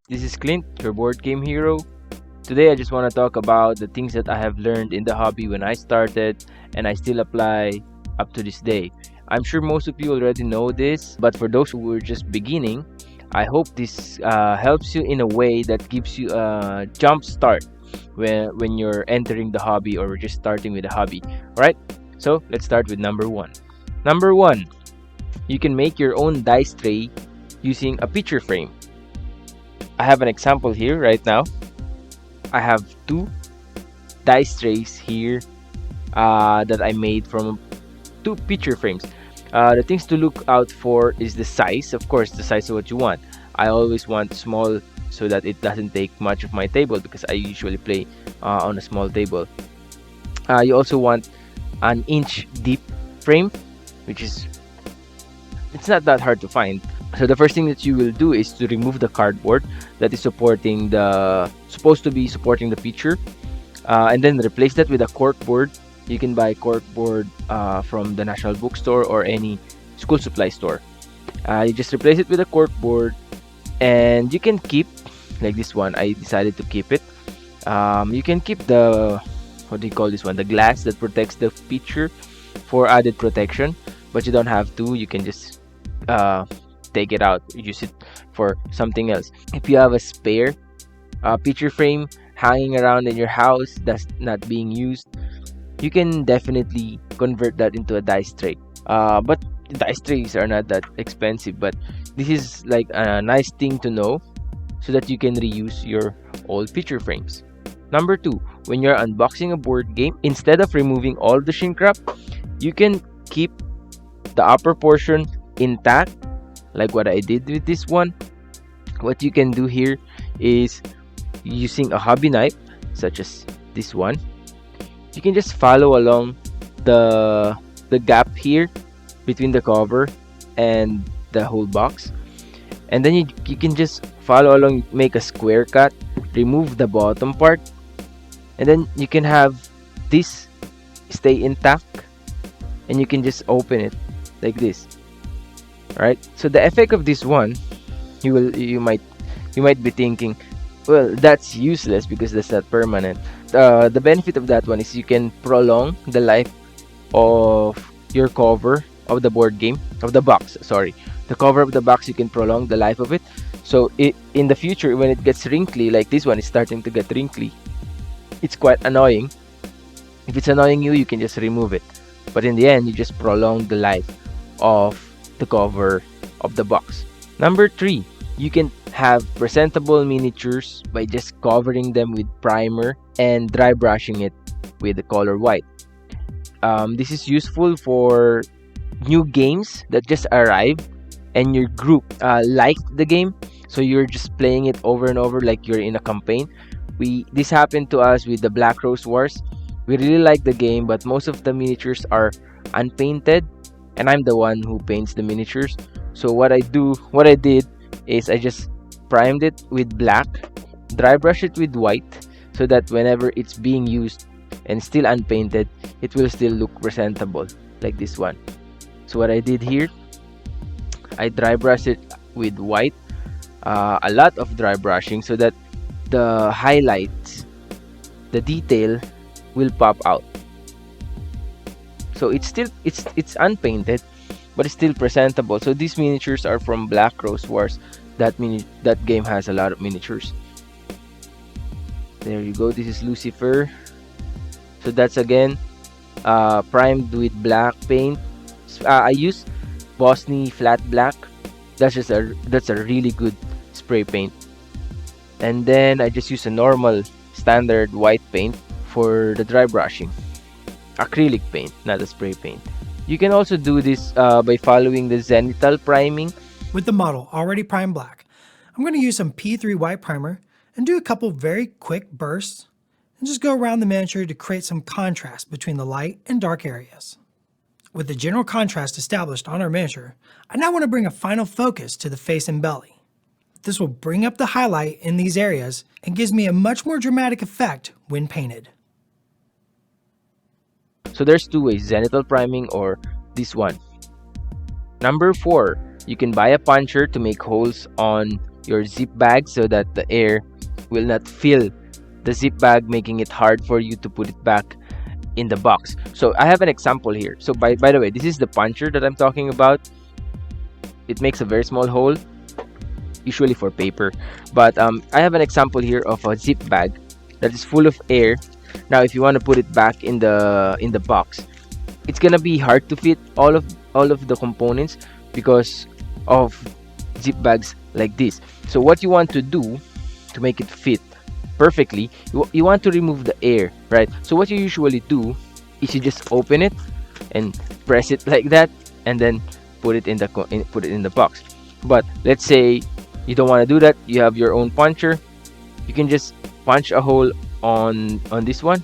This is Clint, your board game hero. Today I just want to talk about the things that I have learned in the hobby when I started and I still apply up to this day. I'm sure most of you already know this, but for those who were just beginning, I hope this helps you in a way that gives you a jump start when you're entering the hobby or just starting with a hobby. Alright, so let's start with number one. Number one, you can make your own dice tray using a picture frame. I have an example here right now. I have two dice trays here that I made from two picture frames. The things to look out for is the size, of course, the size of what you want. I always want small so that it doesn't take much of my table because I usually play on a small table. You also want an inch deep frame, which is it's not that hard to find. So the first thing that you will do is to remove the cardboard that is supposed to be supporting the picture, and then replace that with a corkboard. You can buy corkboard from the National Bookstore or any school supply store. You just replace it with a corkboard, and you can keep, like this one, I decided to keep it. You can keep the, what do you call this one, the glass that protects the picture for added protection, but you don't have to. You can just take it out, use it for something else. If you have a spare picture frame hanging around in your house that's not being used, you can definitely convert that into a dice tray. But dice trays are not that expensive, but this is like a nice thing to know so that you can reuse your old picture frames. Number two, when you're unboxing a board game, instead of removing all the shrink wrap, you can keep the upper portion intact, like what I did with this one. What you can do here is, using a hobby knife such as this one, you can just follow along the gap here between the cover and the whole box, and then you can just follow along, make a square cut, remove the bottom part, and then you can have this stay intact, and you can just open it like this. Alright, so the effect of this one, you might be thinking, well, that's useless because that's not permanent. The benefit of that one is you can prolong the life of your cover of the board game, of the box, sorry. The cover of the box, you can prolong the life of it. So in the future, when it gets wrinkly, like this one is starting to get wrinkly, it's quite annoying. If it's annoying you, you can just remove it. But in the end, you just prolong the life of the cover of the box. Number three, you can have presentable miniatures by just covering them with primer and dry brushing it with the color white. This is useful for new games that just arrived and your group liked the game, so you're just playing it over and over like you're in a campaign. This happened to us with the Black Rose Wars. We really like the game, but most of the miniatures are unpainted, and I'm the one who paints the miniatures. So what I did is I just primed it with black, dry brush it with white, so that whenever it's being used and still unpainted, it will still look presentable like this one. So what I did here, I dry brush it with white, a lot of dry brushing, so that the highlights, the detail will pop out. So it's unpainted, but it's still presentable. So these miniatures are from Black Rose Wars. That game has a lot of miniatures. There you go. This is Lucifer. So that's again primed with black paint. I use Bosny flat black. That's a really good spray paint. And then I just use a normal standard white paint for the dry brushing. Acrylic paint, not a spray paint. You can also do this by following the zenithal priming. With the model already primed black, I'm going to use some P3 white primer and do a couple very quick bursts and just go around the miniature to create some contrast between the light and dark areas. With the general contrast established on our miniature, I now want to bring a final focus to the face and belly. This will bring up the highlight in these areas and gives me a much more dramatic effect when painted. So there's two ways, zenithal priming or this one. Number 4, you can buy a puncher to make holes on your zip bag so that the air will not fill the zip bag, making it hard for you to put it back in the box. So I have an example here. So by the way, this is the puncher that I'm talking about. It makes a very small hole, usually for paper, but I have an example here of a zip bag that is full of air. Now if you want to put it back in the box, it's gonna be hard to fit all of the components because of zip bags like this. So what you want to do to make it fit perfectly, you want to remove the air, right? So what you usually do is you just open it and press it like that, and then put it in the box. But let's say you don't want to do that, you have your own puncher. You can just punch a hole on this one,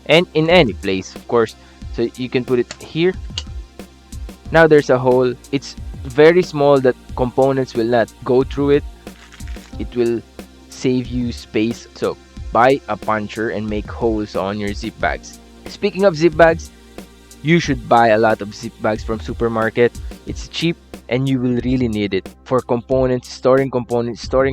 and in any place, of course. So you can put it here. Now there's a hole. It's very small that components will not go through it. It will save you space. So buy a puncher and make holes on your zip bags. Speaking of zip bags, you should buy a lot of zip bags from supermarket. It's cheap and you will really need it for components, storing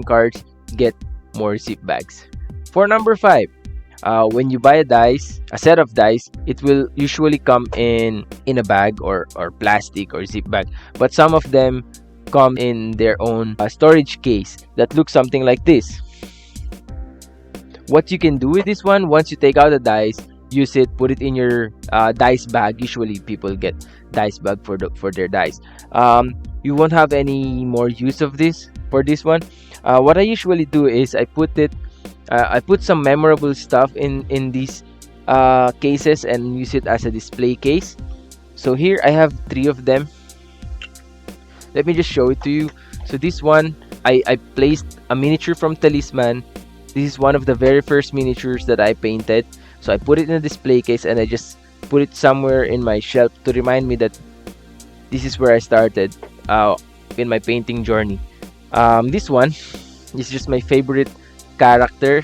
cards. Get more zip bags. For number 5, when you buy a set of dice, it will usually come in a bag or plastic or zip bag, but some of them come in their own storage case that looks something like this. What you can do with this one, once you take out the dice, use it, put it in your dice bag. Usually people get dice bag for their dice. You won't have any more use of this for this one. What I usually do is I put some memorable stuff in these cases and use it as a display case. So here I have 3 of them. Let me just show it to you. So this one, I placed a miniature from Talisman. This is one of the very first miniatures that I painted. So I put it in a display case and I just put it somewhere in my shelf to remind me that this is where I started in my painting journey. This one is just my favorite character.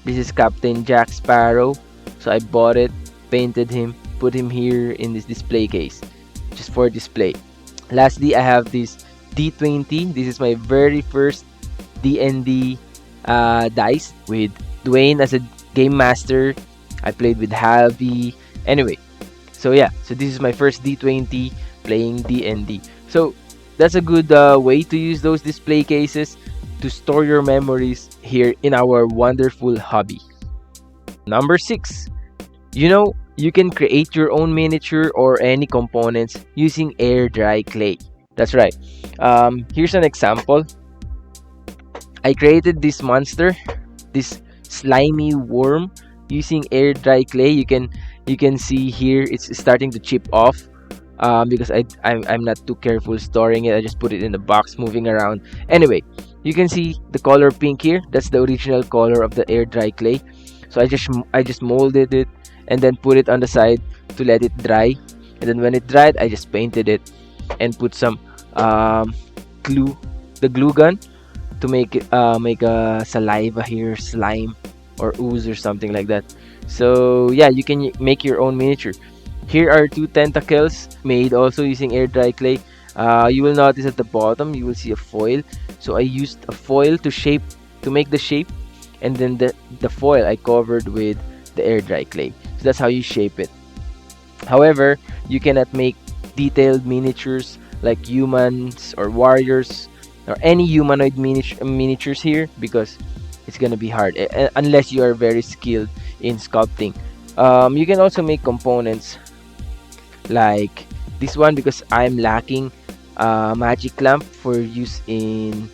This is Captain Jack Sparrow. So I bought it, painted him, put him here in this display case just for display. Lastly, I have this D20. This is my very first D&D dice with Dwayne as a game master. I played with Halby. Anyway, so yeah, so this is my first D20 playing D&D. So that's a good way to use those display cases to store your memories here in our wonderful hobby. Number 6, you can create your own miniature or any components using air dry clay. That's right. Here's an example. I created this monster, this slimy worm, using air dry clay. You can see here it's starting to chip off because I'm not too careful storing it. I just put it in the box, moving around. Anyway, you can see the color pink here. That's the original color of the air dry clay. So I just molded it and then put it on the side to let it dry. And then when it dried, I just painted it and put some glue, the glue gun, to make a saliva here, slime or ooze or something like that. So yeah, you can make your own miniature. Here are 2 tentacles made also using air dry clay. You will notice at the bottom you will see a foil. So I used a foil to make the shape, and then the foil I covered with the air dry clay. So that's how you shape it. However, you cannot make detailed miniatures like humans or warriors or any humanoid miniatures here because it's gonna be hard unless you are very skilled in sculpting. You can also make components like this one because I'm lacking magic lamp for use in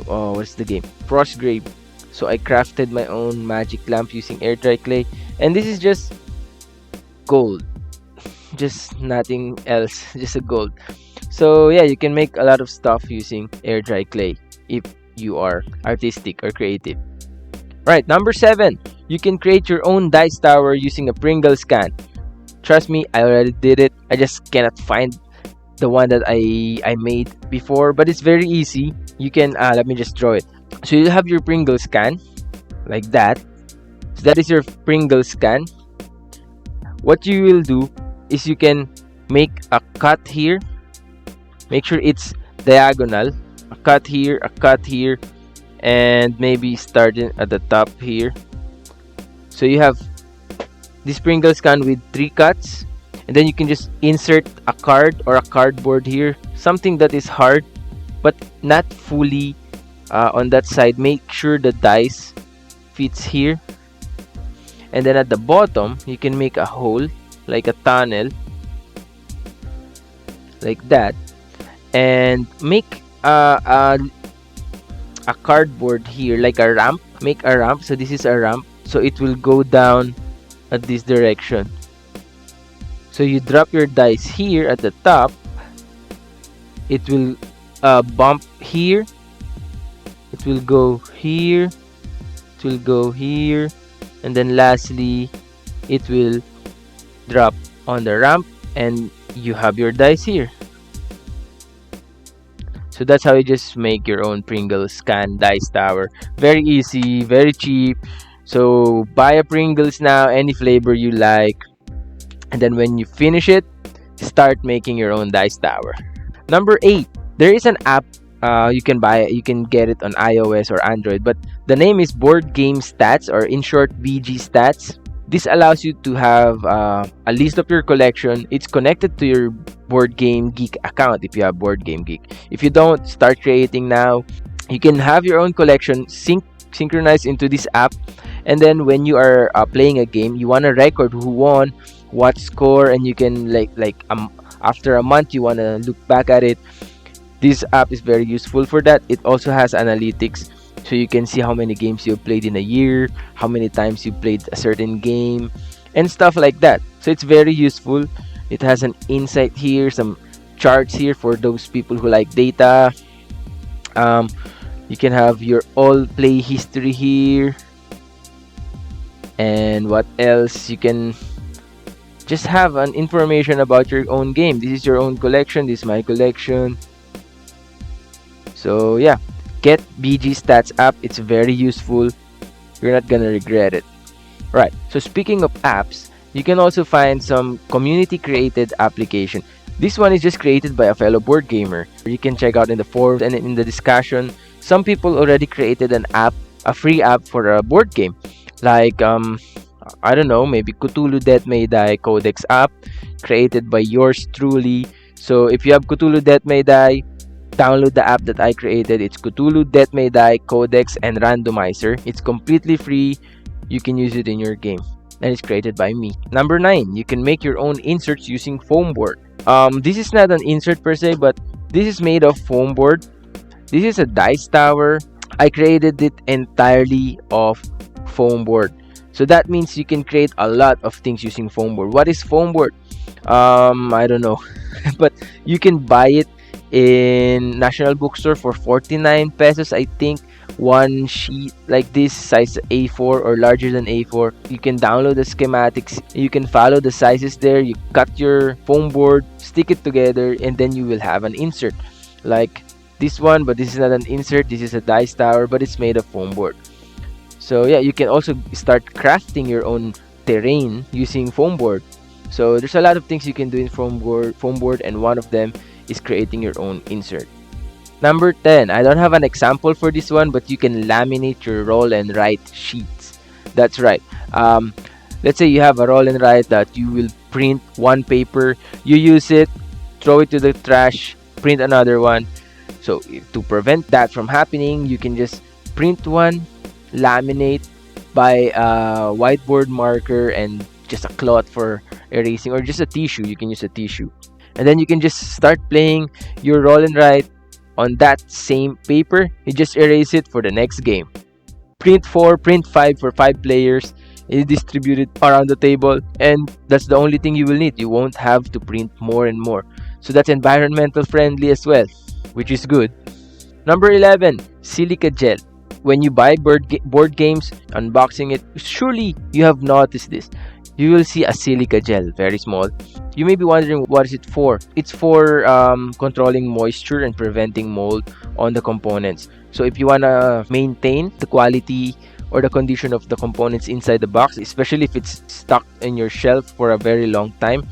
what's the game, Frostgrave. So I crafted my own magic lamp using air dry clay, and this is just gold, just nothing else, just a gold. So yeah, you can make a lot of stuff using air dry clay if you are artistic or creative. Right, number 7, you can create your own dice tower using a Pringles can. Trust me, I already did it. I just cannot find the one that I made before, but it's very easy. You can let me just draw it. So you have your Pringles can like that. So that is your Pringles can. What you will do is you can make a cut here. Make sure it's diagonal. A cut here, and maybe starting at the top here. So you have this Pringles can with 3 cuts, and then you can just insert a card or a cardboard here, something that is hard but not fully on that side. Make sure the dice fits here, and then at the bottom you can make a hole like a tunnel like that, and make a cardboard here like a ramp. Make a ramp, so this is a ramp, so it will go down at this direction. So you drop your dice here at the top, it will bump here, it will go here, it will go here, and then lastly it will drop on the ramp, and you have your dice here. So that's how you just make your own Pringles can dice tower. Very easy, very cheap. So buy a Pringles now, any flavor you like, and then when you finish it, start making your own dice tower. Number 8, there is an app you can buy. You can get it on iOS or Android, but the name is Board Game Stats, or in short BG Stats. This allows you to have a list of your collection. It's connected to your Board Game Geek account if you have Board Game Geek. If you don't, start creating now. You can have your own collection synchronized into this app, and then when you are playing a game, you want to record who won, what score, and you can after a month you want to look back at it. This app is very useful for that. It also has analytics, so you can see how many games you've played in a year, how many times you played a certain game, and stuff like that. So it's very useful. It has an insight here, some charts here for those people who like data. You can have your all play history here, and what else? You can just have an information about your own game. This is your own collection, this is my collection. So yeah, get BG Stats app. It's very useful. You're not gonna regret it. Right, so speaking of apps, you can also find some community created application. This one is just created by a fellow board gamer. You can check out in the forums and in the discussion. Some people already created an app, a free app for a board game, like I don't know, maybe Cthulhu Death May Die Codex app, created by yours truly. So if you have Cthulhu Death May Die, download the app that I created. It's Cthulhu Death May Die Codex and Randomizer. It's completely free. You can use it in your game, and it's created by me. Number 9, you can make your own inserts using foam board. This is not an insert per se, but this is made of foam board. This is a dice tower. I created it entirely of foam board. So that means you can create a lot of things using foam board. What is foam board? I don't know, but you can buy it in National Bookstore for 49 pesos, I think. One sheet like this, size A4 or larger than A4. You can download the schematics, you can follow the sizes there. You cut your foam board, stick it together, and then you will have an insert like this one. But this is not an insert, this is a dice tower, but it's made of foam board. So yeah, you can also start crafting your own terrain using foam board. So there's a lot of things you can do in foam board, and one of them is creating your own insert. Number 10, I don't have an example for this one, but you can laminate your roll and write sheets. That's right. Let's say you have a roll and write that you will print one paper, you use it, throw it to the trash, print another one. So to prevent that from happening, you can just print one, laminate, buy a whiteboard marker and just a cloth for erasing, or just a tissue. You can use a tissue, and then you can just start playing your roll and write on that same paper. You just erase it for the next game. Print 4, print 5 for 5 players. It's distributed around the table, and that's the only thing you will need. You won't have to print more and more. So that's environmental friendly as well, which is good. Number 11, Silica Gel. When you buy board games, unboxing it, surely you have noticed this. You will see a silica gel, very small. You may be wondering, what is it for? It's for controlling moisture and preventing mold on the components. So if you want to maintain the quality or the condition of the components inside the box, especially if it's stuck in your shelf for a very long time,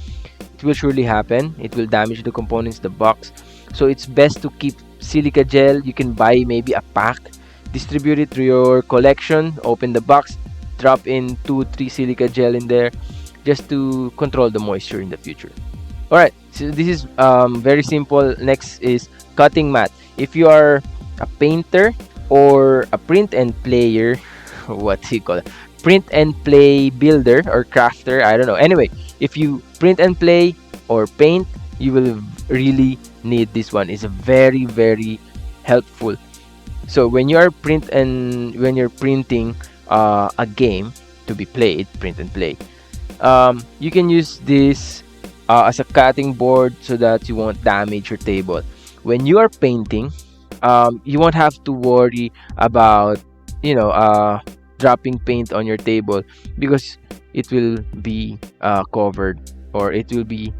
it will surely happen. It will damage the components, the box. So it's best to keep silica gel. You can buy maybe a pack. distribute it to your collection, open the box, drop in 2 3 silica gel in there just to control the moisture in the future. All right, so this is very simple. Next is cutting mat. If you are a painter or a print and player, what do you call it? Print and play builder or crafter, I don't know. Anyway, if you print and play or paint, you will really need this one. It's a very helpful. So when you are when you're printing a game to be played, print and play, you can use this as a cutting board so that you won't damage your table. When you are painting, you won't have to worry about dropping paint on your table, because it will be covered, or it will be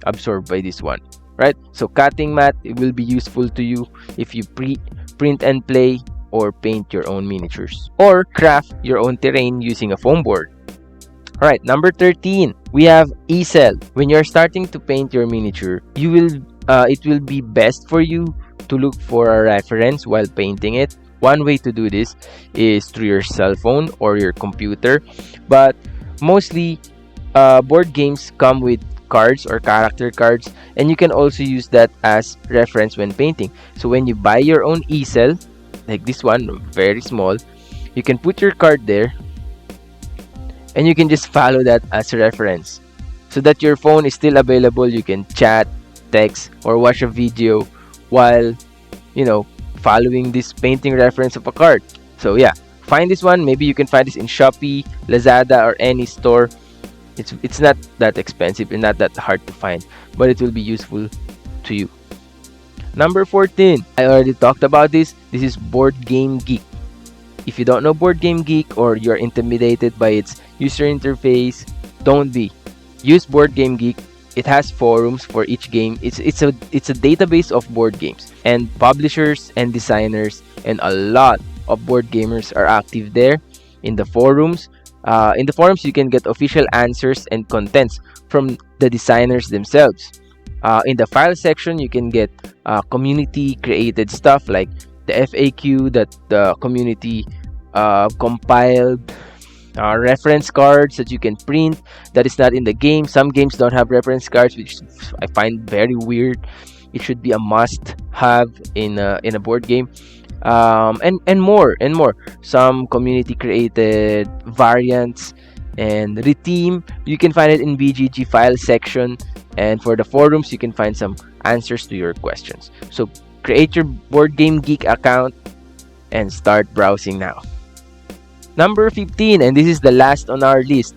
absorbed by this one, right? So cutting mat, it will be useful to you if you print and play or paint your own miniatures or craft your own terrain using a foam board. All right, number 13, we have Esel. When you're starting to paint your miniature, it will be best for you to look for a reference while painting it. One way to do this is through your cell phone or your computer, but mostly board games come with cards or character cards, and you can also use that as reference when painting. So when you buy your own easel, like this one, very small, you can put your card there, and you can just follow that as a reference, so that your phone is still available. You can chat, text, or watch a video while following this painting reference of a card. So yeah, find this one. Maybe you can find this in Shopee, Lazada, or any store. It's not that expensive and not that hard to find, but it will be useful to you. Number 14, I already talked about this. This is Board Game Geek. If you don't know Board Game Geek, or you're intimidated by its user interface, don't be. Use Board Game Geek. It has forums for each game. It's a database of board games, and publishers and designers and a lot of board gamers are active there in the forums. In the forums, you can get official answers and contents from the designers themselves. In the file section, you can get community created stuff like the FAQ that the community compiled, reference cards that you can print that is not in the game. Some games don't have reference cards, which I find very weird. It should be a must have in a board game. And more. Some community created variants and reteam. You can find it in BGG file section, and for the forums, you can find some answers to your questions. So create your Board Game Geek account and start browsing now. Number 15, and this is the last on our list,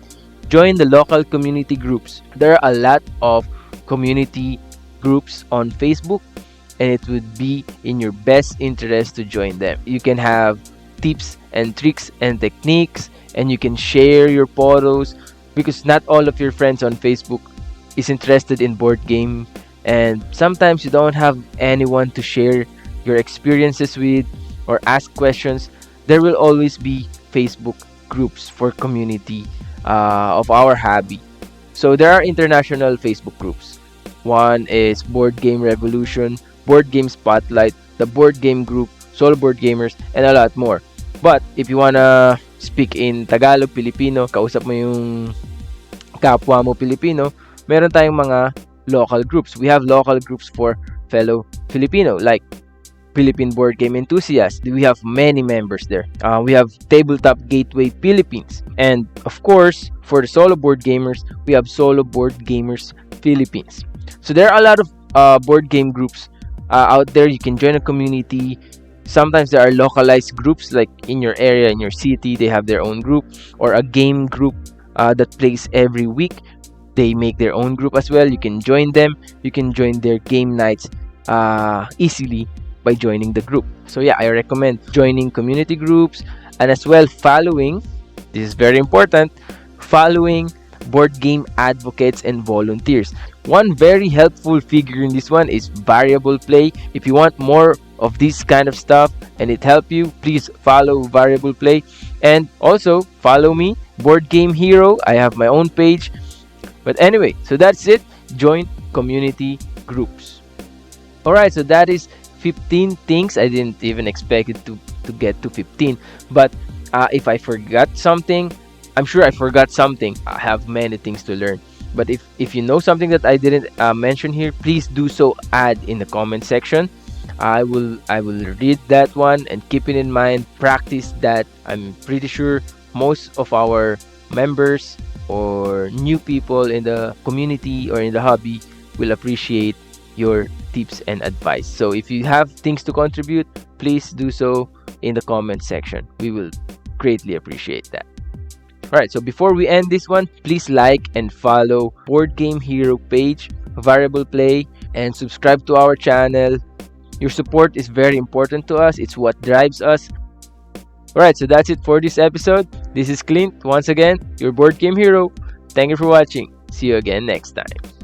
join the local community groups. There are a lot of community groups on Facebook, and it would be in your best interest to join them. You can have tips and tricks and techniques, and you can share your photos, because not all of your friends on Facebook is interested in board game, and sometimes you don't have anyone to share your experiences with or ask questions. There will always be Facebook groups for community of our hobby. So there are international Facebook groups. One is Board Game Revolution, Board Game Spotlight, the Board Game Group, Solo Board Gamers, and a lot more. But if you wanna speak in Tagalog, Filipino, kausap mo yung kapwa mo Pilipino, meron tayong mga local groups. We have local groups for fellow Filipino, like Philippine Board Game Enthusiasts. We have many members there. We have Tabletop Gateway Philippines. And of course, for the solo board gamers, we have Solo Board Gamers Philippines. So there are a lot of board game groups out there. You can join a community. Sometimes there are localized groups, like in your area, in your city, they have their own group, or a game group that plays every week. They make their own group as well. You can join them. You can join their game nights easily by joining the group. So yeah, I recommend joining community groups, and as well following, this is very important, following board game advocates and volunteers. One very helpful figure in this one is Variable Play. If you want more of this kind of stuff and it help you, please follow Variable Play, and also follow me, Board Game Hero. I have my own page. But anyway, so that's it. Join community groups. Alright, so that is 15 things. I didn't even expect it to to get to 15. But if I forgot something, I'm sure I forgot something. I have many things to learn. But if you know something that I didn't mention here, please do so. Add in the comment section. I will read that one and keep it in mind. Practice that. I'm pretty sure most of our members or new people in the community or in the hobby will appreciate your tips and advice. So if you have things to contribute, please do so in the comment section. We will greatly appreciate that. Alright, so before we end this one, please like and follow Board Game Hero page, Variable Play, and subscribe to our channel. Your support is very important to us. It's what drives us. Alright, so that's it for this episode. This is Clint, once again, your Board Game Hero. Thank you for watching. See you again next time.